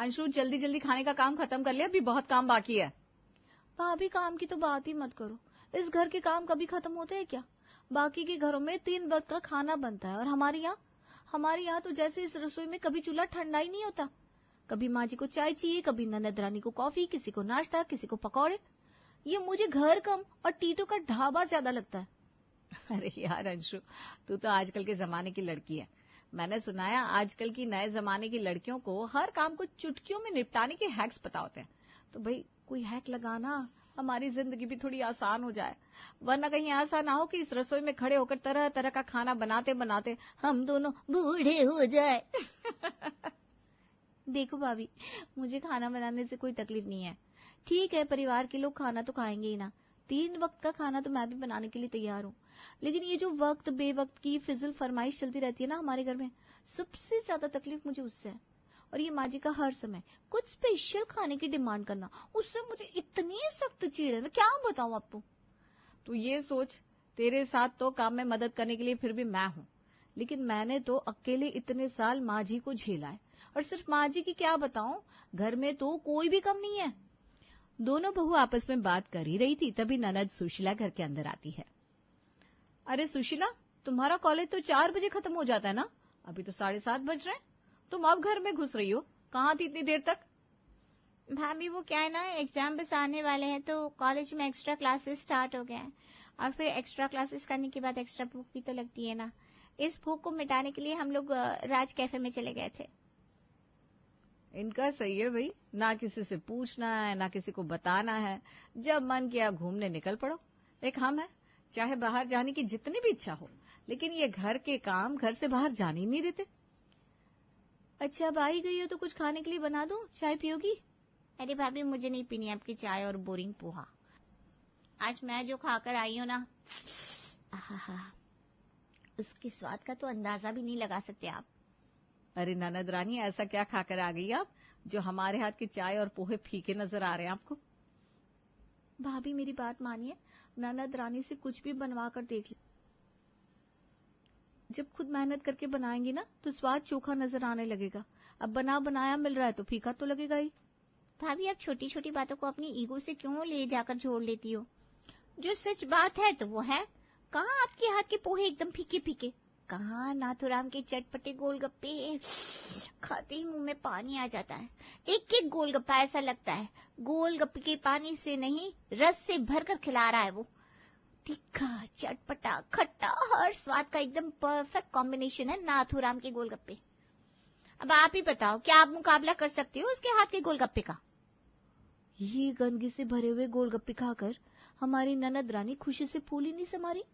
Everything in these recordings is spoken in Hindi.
अंशु जल्दी जल्दी खाने का काम खत्म कर ले, अभी बहुत काम बाकी है। भाभी काम की तो बात ही मत करो, इस घर के काम कभी खत्म होते हैं क्या? बाकी के घरों में 3 वक्त का खाना बनता है और हमारे यहाँ तो जैसे इस रसोई में कभी चूल्हा ठंडा ही नहीं होता। कभी माँ जी को चाय चाहिए, कभी ननद रानी को कॉफी, किसी को नाश्ता, किसी को पकौड़े। ये मुझे घर कम और टीटू का ढाबा ज्यादा लगता है। अरे यार अंशु, तू तो आजकल के जमाने की लड़की है। मैंने सुना है आजकल की नए जमाने की लड़कियों को हर काम को चुटकियों में निपटाने के हैक्स पता होते हैं। तो भाई कोई हैक लगाना, हमारी जिंदगी भी थोड़ी आसान हो जाए। वरना कहीं ऐसा ना हो कि इस रसोई में खड़े होकर तरह तरह का खाना बनाते बनाते हम दोनों बूढ़े हो जाए। देखो भाभी, मुझे खाना बनाने से कोई तकलीफ नहीं है। ठीक है, परिवार के लोग खाना तो खाएंगे ही ना, 3 वक्त का खाना तो मैं भी बनाने के लिए तैयार हूँ। लेकिन ये जो वक्त बेवक्त की फिजुल फरमाइश चलती रहती है ना हमारे घर में, सबसे ज्यादा तकलीफ मुझे उससे है। और ये माँ जी का हर समय कुछ स्पेशल खाने की डिमांड करना, उससे मुझे इतनी सख्त चिढ़ है, मैं क्या बताऊं आपको। तू ये सोच, तेरे साथ तो काम में मदद करने के लिए फिर भी मैं हूं, लेकिन मैंने तो अकेले इतने साल माँ जी को झेला है। और सिर्फ माँ जी की क्या बताऊं, घर में तो कोई भी कम नहीं है। दोनों बहू आपस में बात कर ही रही थी, तभी ननद सुशीला घर के अंदर आती है। अरे सुशीला, तुम्हारा कॉलेज तो 4 बजे खत्म हो जाता है ना, अभी तो 7:30 बज रहे हैं, तुम अब घर में घुस रही हो, कहाँ थी इतनी देर तक? भाभी वो क्या है ना, एग्जाम बस आने वाले हैं तो कॉलेज में एक्स्ट्रा क्लासेस स्टार्ट हो गए हैं, और फिर एक्स्ट्रा क्लासेस करने के बाद एक्स्ट्रा भूख भी तो लगती है ना। इस भूख को मिटाने के लिए हम लोग राज कैफे में चले गए थे। इनका सही है भाई, ना किसी से पूछना है ना किसी को बताना है, जब मन किया घूमने निकल पड़ो। एक हम है, चाहे बाहर जाने की जितनी भी इच्छा हो, लेकिन ये घर के काम घर से बाहर जाने ही नहीं देते। अच्छा, अब आई गई हो तो कुछ खाने के लिए बना दूं, चाय पियोगी? अरे भाभी, मुझे नहीं पीनी आपकी चाय और बोरिंग पोहा। आज मैं जो खाकर आई हूँ ना, उसके स्वाद का तो अंदाजा भी नहीं लगा सकते आप। अरे ननद रानी, ऐसा क्या खाकर आ गई आप जो हमारे हाथ की चाय और पोहे फीके नजर आ रहे हैं आपको? भाभी मेरी बात मानिए, ननद रानी से कुछ भी बनवा कर देख ले, जब खुद मेहनत करके बनाएंगी ना तो स्वाद चोखा नजर आने लगेगा। अब बना बनाया मिल रहा है तो फीका तो लगेगा ही। भाभी, आप छोटी छोटी बातों को अपनी ईगो से क्यों ले जाकर जोड़ लेती हो? जो सच बात है तो वो है, कहाँ आपके हाथ के पोहे एकदम फीके फीके, कहाँ नाथुराम के चटपटे गोलगप्पे, खाते ही मुंह में पानी आ जाता है। एक एक गोलगप्पा ऐसा लगता है गोलगप्पे के पानी से नहीं, रस से भरकर खिला रहा है वो। तीखा, चटपटा, खट्टा, हर स्वाद का एकदम परफेक्ट कॉम्बिनेशन है नाथुराम के गोलगप्पे। अब आप ही बताओ, क्या आप मुकाबला कर सकते हो उसके हाथ के गोलगप्पे का? ये गंदगी से भरे हुए गोलगप्पे खाकर हमारी ननद रानी खुशी से फूल ही नहीं समा रही।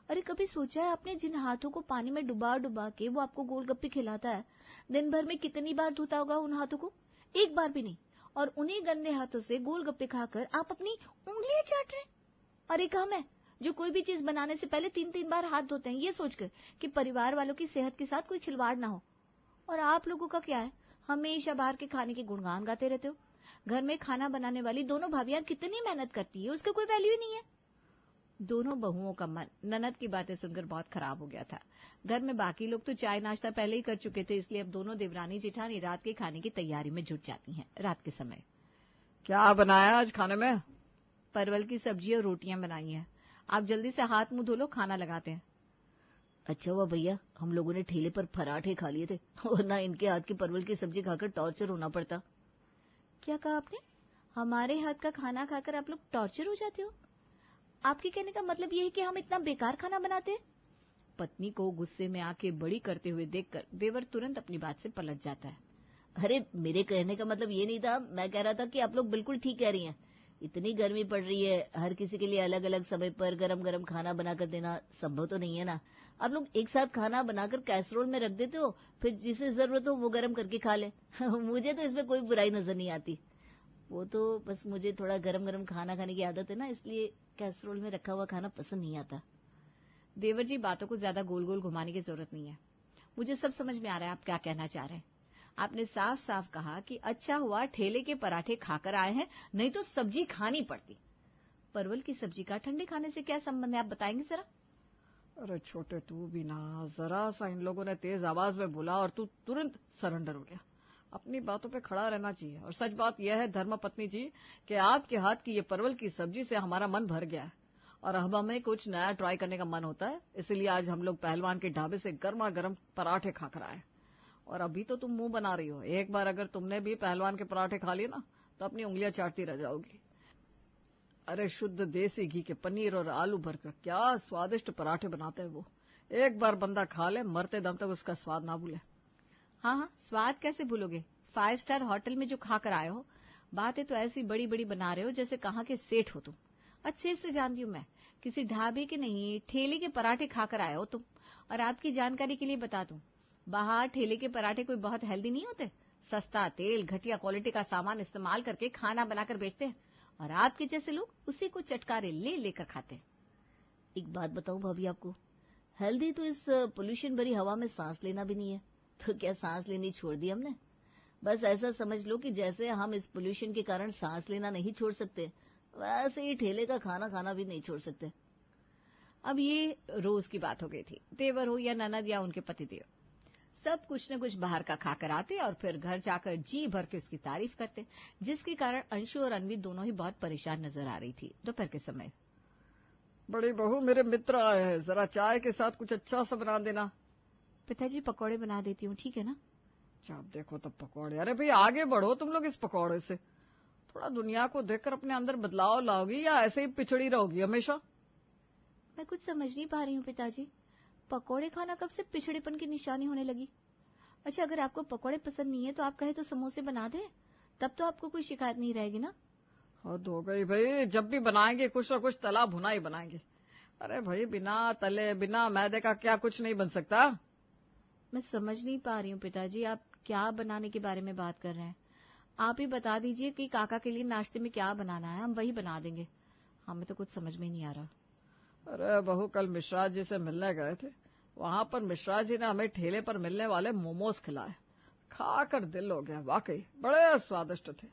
अरे कभी सोचा है आपने, जिन हाथों को पानी में डुबा डुबा के वो आपको गोलगप्पे खिलाता है, दिन भर में कितनी बार धोता होगा उन हाथों को? एक बार भी नहीं। और उन्हीं गंदे हाथों से गोलगप्पे खाकर आप अपनी उंगलियां चाट रहे हैं। और एक हम है जो कोई भी चीज बनाने से पहले 3-3 बार हाथ धोते हैं, ये सोचकर कि परिवार वालों की सेहत के साथ कोई खिलवाड़ ना हो। और आप लोगों का क्या है, हमेशा बाहर के खाने के गुणगान गाते रहते हो। घर में खाना बनाने वाली दोनों भाभियां कितनी मेहनत करती है, उसका कोई वैल्यू ही नहीं है। दोनों बहुओं का मन ननद की बातें सुनकर बहुत खराब हो गया था। घर में बाकी लोग तो चाय नाश्ता पहले ही कर चुके थे, इसलिए अब दोनों देवरानी जेठानी रात के खाने की तैयारी में जुट जाती हैं। रात के समय क्या बनाया आज खाने में? परवल की सब्जी और रोटियां बनाई हैं। आप जल्दी से हाथ मुंह धो लो, खाना लगाते हैं। अच्छा हुआ भैया, हम लोगों ने ठेले पर पराठे खा लिए थे, वरना इनके हाथ की परवल की सब्जी खाकर टॉर्चर होना पड़ता। क्या कहा आपने? हमारे हाथ का खाना खाकर आप लोग टॉर्चर हो जाते हो? आपके कहने का मतलब ये है कि हम इतना बेकार खाना बनाते हैं? पत्नी को गुस्से में आंखें बड़ी करते हुए देखकर देवर तुरंत अपनी बात से पलट जाता है। अरे मेरे कहने का मतलब ये नहीं था, मैं कह रहा था कि आप लोग बिल्कुल ठीक कह रही हैं। इतनी गर्मी पड़ रही है, हर किसी के लिए अलग अलग समय पर गरम गरम खाना बनाकर देना संभव तो नहीं है ना। आप लोग एक साथ खाना बनाकर कैसरोल में रख देते हो, फिर जिसे जरूरत हो वो गरम करके खा ले। मुझे तो इसमें कोई बुराई नजर नहीं आती। वो तो बस मुझे थोड़ा गरम गरम खाना खाने की आदत है ना, इसलिए कैसरोल में रखा हुआ खाना पसंद नहीं आता। देवर जी, बातों को ज्यादा गोल गोल घुमाने की जरूरत नहीं है। मुझे सब समझ में आ रहा है आप क्या कहना चाह रहे हैं। आपने साफ साफ कहा कि अच्छा हुआ ठेले के पराठे खाकर आए हैं, नहीं तो सब्जी खानी पड़ती। परवल की सब्जी का ठंडे खाने से क्या संबंध है, आप बताएंगे जरा? अरे छोटे, तू भी ना, जरा सा इन लोगों ने तेज आवाज में बोला और तू तुरंत सरेंडर हो गया। अपनी बातों पे खड़ा रहना चाहिए। और सच बात यह है धर्मपत्नी जी कि आपके हाथ की ये परवल की सब्जी से हमारा मन भर गया है और अब हमें कुछ नया ट्राई करने का मन होता है। इसलिए आज हम लोग पहलवान के ढाबे से गर्मा गर्म पराठे खा कर आए। और अभी तो तुम मुंह बना रही हो, एक बार अगर तुमने भी पहलवान के पराठे खा लिए ना तो अपनी उंगलियां चाटती रह जाओगी। अरे शुद्ध देसी घी के पनीर और आलू भरकर क्या स्वादिष्ट पराठे बनाते हैं वो। एक बार बंदा खा ले, मरते दम तक उसका स्वाद ना भूले। हाँ हाँ, स्वाद कैसे भूलोगे? 5 स्टार होटल में जो खाकर आए हो। बातें तो ऐसी बड़ी बड़ी बना रहे हो जैसे कहाँ के सेठ हो तुम। अच्छे से जानती हूँ मैं, किसी ढाबे के नहीं ठेले के पराठे खाकर आए हो तुम। और आपकी जानकारी के लिए बता दूं, बाहर ठेले के पराठे कोई बहुत हेल्दी नहीं होते। सस्ता तेल, घटिया क्वालिटी का सामान इस्तेमाल करके खाना बनाकर बेचते हैं और आपके जैसे लोग उसी को चटकारे ले लेकर खाते हैं। एक बात बताऊं भाभी आपको, हेल्दी तो इस पोल्यूशन भरी हवा में सांस लेना भी नहीं है। तो क्या सांस लेनी छोड़ दी हमने? बस ऐसा समझ लो कि जैसे हम इस पोल्यूशन के कारण सांस लेना नहीं छोड़ सकते, वैसे ही ठेले का खाना खाना भी नहीं छोड़ सकते। अब ये रोज की बात हो गई थी। देवर हो या ननद या उनके पतिदेव, सब कुछ न कुछ बाहर का खाकर आते और फिर घर जाकर जी भर के उसकी तारीफ करते, जिसके कारण अंशु और अनवी दोनों ही बहुत परेशान नजर आ रही थी। दोपहर के समय, बड़ी बहू मेरे मित्र आए हैं, जरा चाय के साथ कुछ अच्छा सा बना देना। पिताजी पकौड़े बना देती हूँ, ठीक है ना? जब देखो तब पकौड़े। अरे भाई आगे बढ़ो तुम लोग इस पकौड़े से। थोड़ा दुनिया को देखकर अपने अंदर बदलाव लाओगी या ऐसे ही पिछड़ी रहोगी हमेशा? मैं कुछ समझ नहीं पा रही हूँ पिताजी, पकौड़े खाना कब से पिछड़ेपन की निशानी होने लगी? अच्छा, अगर आपको पकौड़े पसंद नहीं है तो आप कहे तो समोसे बना दें, तब तो आपको कोई शिकायत नहीं रहेगी ना। हद हो गई भाई, जब भी बनाएंगे कुछ ना कुछ तला भुना ही बनाएंगे। अरे भाई बिना तले बिना मैदे का क्या कुछ नहीं बन सकता? मैं समझ नहीं पा रही हूँ पिताजी, आप क्या बनाने के बारे में बात कर रहे हैं। आप ही बता दीजिए कि काका के लिए नाश्ते में क्या बनाना है, हम वही बना देंगे। हमें तो कुछ समझ में नहीं आ रहा। अरे बहू कल मिश्रा जी से मिलने गए थे, वहां पर मिश्रा जी ने हमें ठेले पर मिलने वाले मोमोज खिलाए। खाकर दिल हो गया, वाकई बड़े स्वादिष्ट थे।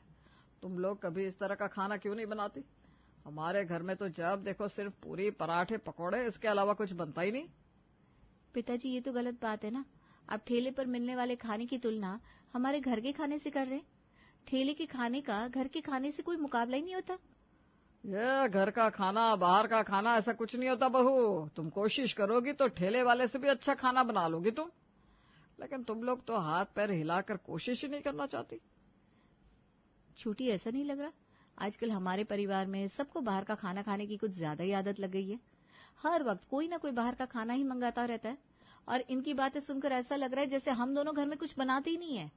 तुम लोग कभी इस तरह का खाना क्यों नहीं बनाती? हमारे घर में तो जब देखो सिर्फ पूरी पराठे पकौड़े, इसके अलावा कुछ बनता ही नहीं। पिताजी ये तो गलत बात है ना, आप ठेले पर मिलने वाले खाने की तुलना हमारे घर के खाने से कर रहे हैं। ठेले के खाने का घर के खाने से कोई मुकाबला ही नहीं होता। ये घर का खाना बाहर का खाना ऐसा कुछ नहीं होता बहू। तुम कोशिश करोगी तो ठेले वाले से भी अच्छा खाना बना लोगी तुम, लेकिन तुम लोग तो हाथ पैर हिलाकर कोशिश ही नहीं करना चाहती। छोटी, ऐसा नहीं लग रहा आजकल हमारे परिवार में सबको बाहर का खाना खाने की कुछ ज्यादा ही आदत लग गई है। हर वक्त कोई ना कोई बाहर का खाना ही मंगाता रहता है और इनकी बातें सुनकर ऐसा लग रहा है जैसे हम दोनों घर में कुछ बनाते ही नहीं है।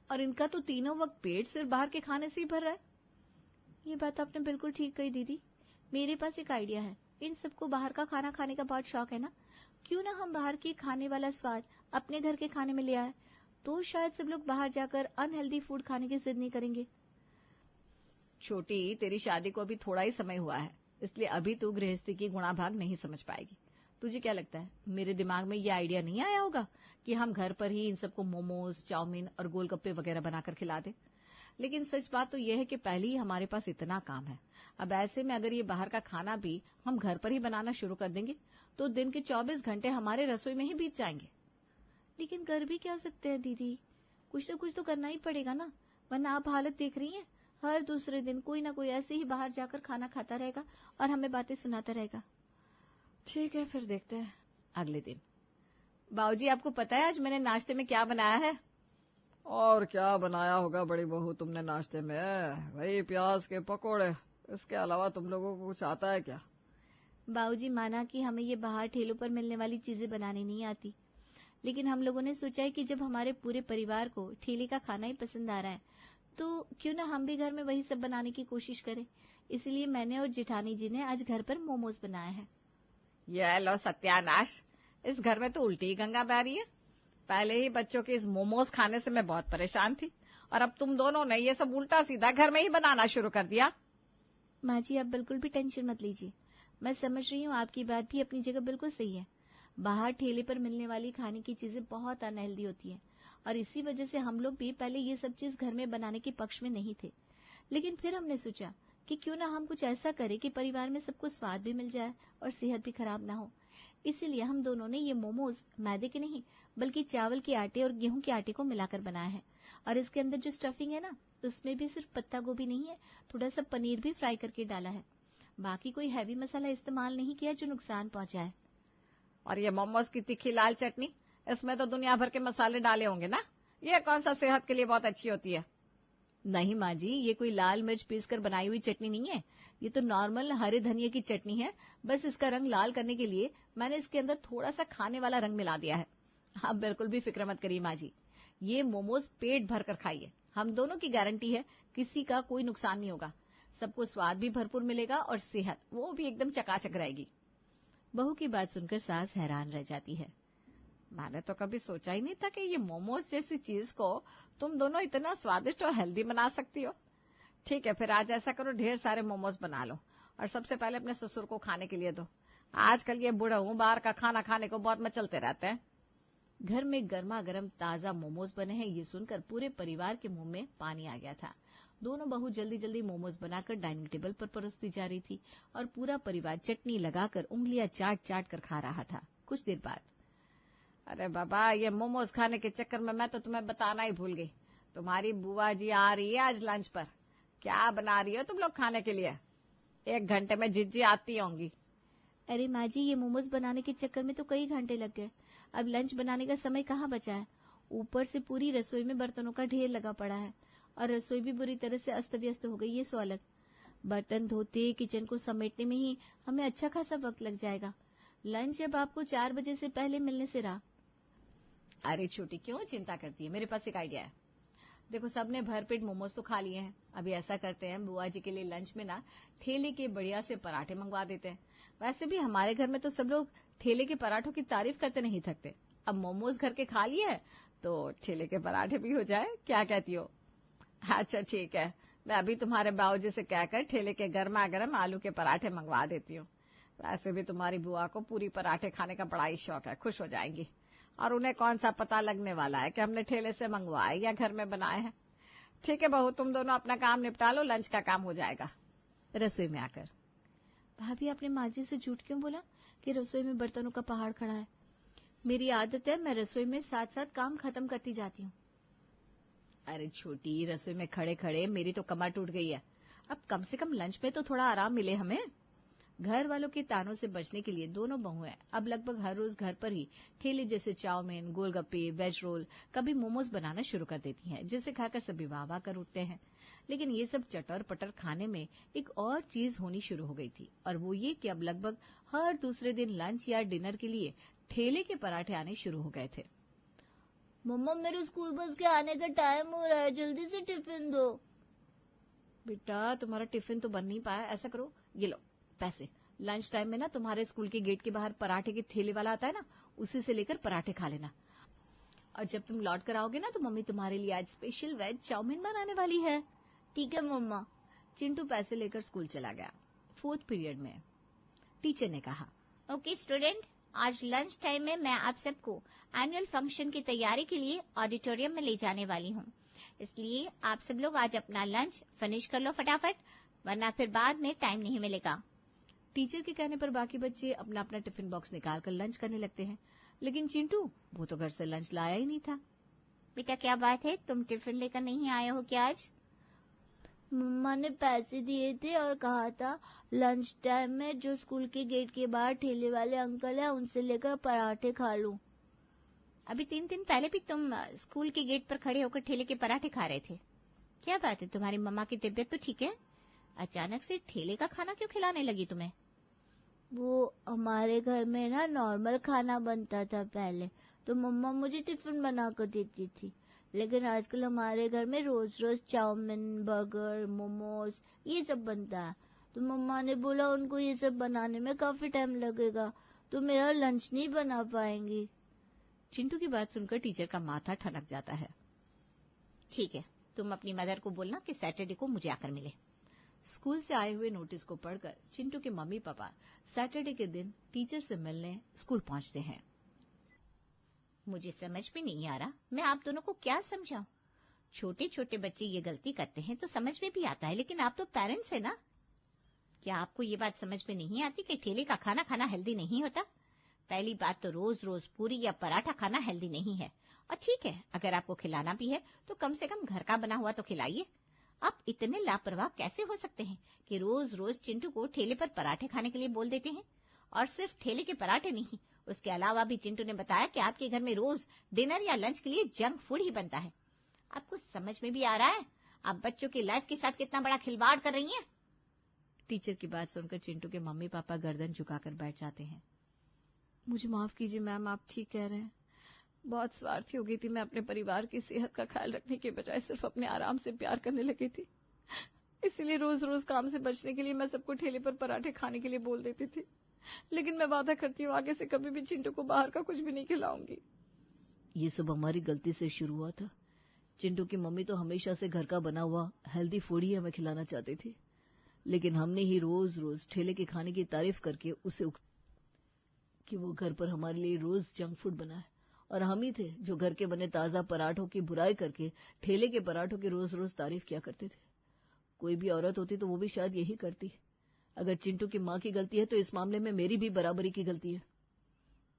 और इनका तो तीनों वक्त पेट सिर्फ बाहर के खाने से ही भर रहा है। ये बात आपने बिल्कुल ठीक कही दीदी। मेरे पास एक आइडिया है, इन सबको बाहर का खाना खाने का बहुत शौक है ना, क्यों ना हम बाहर के खाने वाला स्वाद अपने घर के खाने में ले आए, तो शायद सब लोग बाहर जाकर अनहेल्दी फूड खाने की जिद नहीं करेंगे। छोटी, तेरी शादी को अभी थोड़ा ही समय हुआ है, इसलिए अभी तू गृहस्थी की गुणाभाग नहीं समझ पाएगी। तुझे क्या लगता है, मेरे दिमाग में ये आइडिया नहीं आया होगा कि हम घर पर ही इन सबको मोमोज, चाउमीन और गोलगप्पे वगैरह बनाकर खिला दें? लेकिन सच बात तो यह है कि पहले ही हमारे पास इतना काम है। अब ऐसे में अगर ये बाहर का खाना भी हम घर पर ही बनाना शुरू कर देंगे तो दिन के 24 घंटे हमारे रसोई में ही बीत जाएंगे। लेकिन कर भी क्या सकते हैं दीदी, कुछ न कुछ तो करना ही पड़ेगा ना, वरना आप हालत देख रही हैं, हर दूसरे दिन कोई ना कोई ऐसे ही बाहर जाकर खाना खाता रहेगा और हमें बातें सुनाता रहेगा। ठीक है, फिर देखते हैं। अगले दिन, बाबूजी आपको पता है आज मैंने नाश्ते में क्या बनाया है? और क्या बनाया होगा बड़ी बहू तुमने नाश्ते में? वही प्याज के पकोड़े, इसके अलावा तुम लोगों को कुछ आता है क्या? बाबूजी, माना कि हमें ये बाहर ठेलों पर मिलने वाली चीजें बनानी नहीं आती, लेकिन हम लोगों ने सोचा है कि जब हमारे पूरे परिवार को ठेले का खाना ही पसंद आ रहा है तो क्यों ना हम भी घर में वही सब बनाने की कोशिश करें। इसलिए मैंने और जेठानी जी ने आज घर पर मोमोज बनाए हैं। ये लो सत्यानाश, इस घर में तो उल्टी ही गंगा बह रही है। पहले ही बच्चों के इस मोमोज खाने से मैं बहुत परेशान थी और अब तुम दोनों ने ये सब उल्टा सीधा घर में ही बनाना शुरू कर दिया। माँ जी, आप बिल्कुल भी टेंशन मत लीजिए, मैं समझ रही हूँ आपकी बात भी अपनी जगह बिल्कुल सही है। बाहर ठेले पर मिलने वाली खाने की चीजें बहुत अनहेल्दी होती हैं और इसी वजह से हम लोग भी पहले ये सब चीज घर में बनाने के पक्ष में नहीं थे। लेकिन फिर हमने सोचा कि क्यों ना हम कुछ ऐसा करें कि परिवार में सबको स्वाद भी मिल जाए और सेहत भी खराब ना हो। इसीलिए हम दोनों ने ये मोमोज मैदे के नहीं बल्कि चावल के आटे और गेहूं के आटे को मिलाकर बनाया है। और इसके अंदर जो स्टफिंग है ना, उसमें भी सिर्फ पत्ता गोभी नहीं है, थोड़ा सा पनीर भी फ्राई करके डाला है। बाकी कोई हैवी मसाला इस्तेमाल नहीं किया जो नुकसान पहुंचाए। और ये मोमोज की तीखी लाल चटनी, इसमें तो दुनिया भर के मसाले डाले होंगे ना, ये कौन सा सेहत के लिए बहुत अच्छी होती है? नहीं माँ जी, ये कोई लाल मिर्च पीसकर बनाई हुई चटनी नहीं है। ये तो नॉर्मल हरे धनिये की चटनी है। बस इसका रंग लाल करने के लिए मैंने इसके अंदर थोड़ा सा खाने वाला रंग मिला दिया है। आप बिल्कुल भी फिक्र मत करिए माँ जी, ये मोमोज पेट भर कर खाइए। हम दोनों की गारंटी है, किसी का कोई नुकसान नहीं होगा। सबको स्वाद भी भरपूर मिलेगा और सेहत वो भी एकदम चकाचक रहेगी। बहू की बात सुनकर सास हैरान रह जाती है। मैंने तो कभी सोचा ही नहीं था कि ये मोमोज जैसी चीज को तुम दोनों इतना स्वादिष्ट और हेल्दी बना सकती हो। ठीक है, फिर आज ऐसा करो, ढेर सारे मोमोज बना लो और सबसे पहले अपने ससुर को खाने के लिए दो। आजकल ये बूढ़ा हूँ, बाहर का खाना खाने को बहुत मचलते रहते हैं। घर में गर्मा गर्म ताजा मोमोज बने हैं, ये सुनकर पूरे परिवार के मुंह में पानी आ गया था। दोनों बहू जल्दी जल्दी मोमोज बनाकर डाइनिंग टेबल पर परोसती जा रही थी और पूरा परिवार चटनी लगाकर उंगलियां चाट चाट कर खा रहा था। कुछ देर बाद, अरे बाबा, ये मोमोज खाने के चक्कर में मैं तो तुम्हें बताना ही भूल गई। तुम्हारी बुआ जी आ रही है आज लंच पर। क्या बना रही हो तुम लोग खाने के लिए? 1 घंटे में जिज्जी आती होंगी। अरे माँ जी, ये मोमोज बनाने के चक्कर में तो कई घंटे लग गए। अब लंच बनाने का समय कहाँ बचा है। ऊपर से पूरी रसोई में बर्तनों का ढेर लगा पड़ा है और रसोई भी बुरी तरह से अस्त व्यस्त हो गई है। सो अलग बर्तन धोते किचन को समेटने में ही हमें अच्छा खासा वक्त लग जाएगा। लंच अब आपको 4 बजे से पहले मिलने से रहा। अरे छोटी, क्यों चिंता करती है? मेरे पास एक आइडिया है। देखो, सबने भरपेट मोमोज तो खा लिए हैं। अभी ऐसा करते हैं, बुआ जी के लिए लंच में ना ठेले के बढ़िया से पराठे मंगवा देते हैं। वैसे भी हमारे घर में तो सब लोग ठेले के पराठों की तारीफ करते नहीं थकते। अब मोमोज घर के खा लिए हैं तो ठेले के पराठे भी हो जाए, क्या कहती हो? अच्छा ठीक है, मैं अभी तुम्हारे बाबूजी से कहकर ठेले के गर्मा गर्म आलू के पराठे मंगवा देती हूँ। वैसे भी तुम्हारी बुआ को पूरी पराठे खाने का बड़ा ही शौक है, खुश हो जाएंगी। और उन्हें कौन सा पता लगने वाला है कि हमने ठेले से मंगवाए या घर में बनाए हैं। ठीक है बहू, तुम दोनों अपना काम निपटा लो, लंच का काम हो जाएगा। रसोई में आकर, भाभी आपने माँ जी से झूठ क्यों बोला कि रसोई में बर्तनों का पहाड़ खड़ा है? मेरी आदत है, मैं रसोई में साथ साथ काम खत्म करती जाती हूँ। अरे छोटी, रसोई में खड़े खड़े मेरी तो कमर टूट गई है। अब कम से कम लंच में तो थोड़ा आराम मिले हमें। घर वालों के तानों से बचने के लिए दोनों बहुएं अब लगभग हर रोज घर पर ही ठेले जैसे चाउमीन, गोलगप्पे, वेज रोल, कभी मोमोज बनाना शुरू कर देती हैं, जिसे खाकर सभी वाह वाह कर उठते हैं। लेकिन ये सब चटर पटर खाने में एक और चीज होनी शुरू हो गई थी, और वो ये कि अब लगभग हर दूसरे दिन लंच या डिनर के लिए ठेले के पराठे आने शुरू हो गए थे। मम्मा, मेरे स्कूल बस के आने का टाइम हो रहा है, जल्दी से टिफिन दो। बेटा, तुम्हारा टिफिन तो बन नहीं पाया। ऐसा करो, ये लो पैसे। लंच टाइम में ना तुम्हारे स्कूल के गेट के बाहर पराठे के ठेले वाला आता है ना, उसी से लेकर पराठे खा लेना। और जब तुम लौट कर आओगे ना, तो मम्मी तुम्हारे लिए आज स्पेशल वेज चाउमीन बनाने वाली है। ठीक है मम्मा। चिंटू पैसे लेकर स्कूल चला गया। 4th पीरियड में टीचर ने कहा, ओके स्टूडेंट, आज लंच टाइम में मैं आप सबको एनुअल फंक्शन की तैयारी के लिए ऑडिटोरियम में ले जाने वाली हूँ। इसलिए आप सब लोग आज अपना लंच फिनिश कर लो फटाफट, वरना फिर बाद में टाइम नहीं मिलेगा। टीचर के कहने पर बाकी बच्चे अपना अपना टिफिन बॉक्स निकालकर लंच करने लगते हैं, लेकिन चिंटू वो तो घर से लंच लाया ही नहीं था। बेटा क्या बात है, तुम टिफिन लेकर नहीं आए हो क्या आज? मम्मा ने पैसे दिए थे और कहा था लंच टाइम में जो स्कूल के गेट के बाहर ठेले वाले अंकल हैं उनसे लेकर पराठे खा लूं। अभी 3 दिन पहले भी तुम स्कूल के गेट पर खड़े होकर ठेले के पराठे खा रहे थे। क्या बात है, तुम्हारी मम्मा की तबीयत तो ठीक है? अचानक से ठेले का खाना क्यों खिलाने लगी तुम्हें? वो हमारे घर में ना नॉर्मल खाना बनता था पहले, तो मम्मा मुझे टिफिन बना कर देती थी। लेकिन आजकल हमारे घर में रोज रोज चाउमीन, बर्गर, मोमोज ये सब बनता है, तो मम्मा ने बोला उनको ये सब बनाने में काफी टाइम लगेगा, तो मेरा लंच नहीं बना पाएंगी। चिंटू की बात सुनकर टीचर का माथा ठनक जाता है। ठीक है, तुम अपनी मदर को बोलना कि सैटरडे को मुझे आकर मिले। स्कूल से आए हुए नोटिस को पढ़कर चिंटू के मम्मी पापा सैटरडे के दिन टीचर से मिलने स्कूल पहुंचते हैं। मुझे समझ में नहीं आ रहा, मैं आप दोनों को क्या समझाऊं? छोटे छोटे बच्चे ये गलती करते हैं तो समझ में भी आता है, लेकिन आप तो पेरेंट्स है ना। क्या आपको ये बात समझ में नहीं आती कि ठेले का खाना खाना हेल्दी नहीं होता? पहली बात तो रोज रोज पूरी या पराठा खाना हेल्दी नहीं है। और ठीक है, अगर आपको खिलाना भी है तो कम से कम घर का बना हुआ तो खिलाइए। आप इतने लापरवाह कैसे हो सकते हैं कि रोज रोज चिंटू को ठेले पर पराठे खाने के लिए बोल देते हैं? और सिर्फ ठेले के पराठे नहीं, उसके अलावा भी चिंटू ने बताया कि आपके घर में रोज डिनर या लंच के लिए जंक फूड ही बनता है। आपको समझ में भी आ रहा है आप बच्चों की लाइफ के साथ कितना बड़ा खिलवाड़ कर रही हैं? टीचर की बात सुनकर चिंटू के मम्मी पापा गर्दन झुकाकर बैठ जाते हैं। मुझे माफ कीजिए मैम, आप ठीक कह रहे हैं। बहुत स्वार्थी हो गई थी मैं, अपने परिवार की सेहत का ख्याल रखने के बजाय सिर्फ अपने आराम से प्यार करने लगी थी। इसीलिए रोज रोज काम से बचने के लिए मैं सबको ठेले पर पराठे खाने के लिए बोल देती थी। लेकिन मैं वादा करती हूँ आगे से कभी भी चिंटू को बाहर का कुछ भी नहीं खिलाऊंगी। ये सब हमारी गलती से शुरू हुआ था। चिंटू की मम्मी तो हमेशा से घर का बना हुआ हेल्दी फूड ही हमें खिलाना चाहती थी, लेकिन हमने ही रोज रोज ठेले के खाने की तारीफ करके उसे कि वो घर पर हमारे लिए रोज जंक फूड बनाए। और हम ही थे जो घर के बने ताजा पराठों की बुराई करके ठेले के पराठों की रोज रोज तारीफ किया करते थे। कोई भी औरत होती तो वो भी शायद यही करती। अगर चिंटू की माँ की गलती है तो इस मामले में मेरी भी बराबरी की गलती है।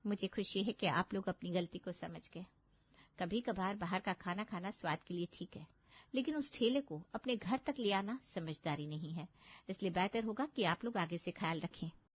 मुझे खुशी है कि आप लोग अपनी गलती को समझ गए। कभी कभार बाहर का खाना खाना स्वाद के लिए ठीक है, लेकिन उस ठेले को अपने घर तक ले आना समझदारी नहीं है। इसलिए बेहतर होगा कि आप लोग आगे से ख्याल रखें।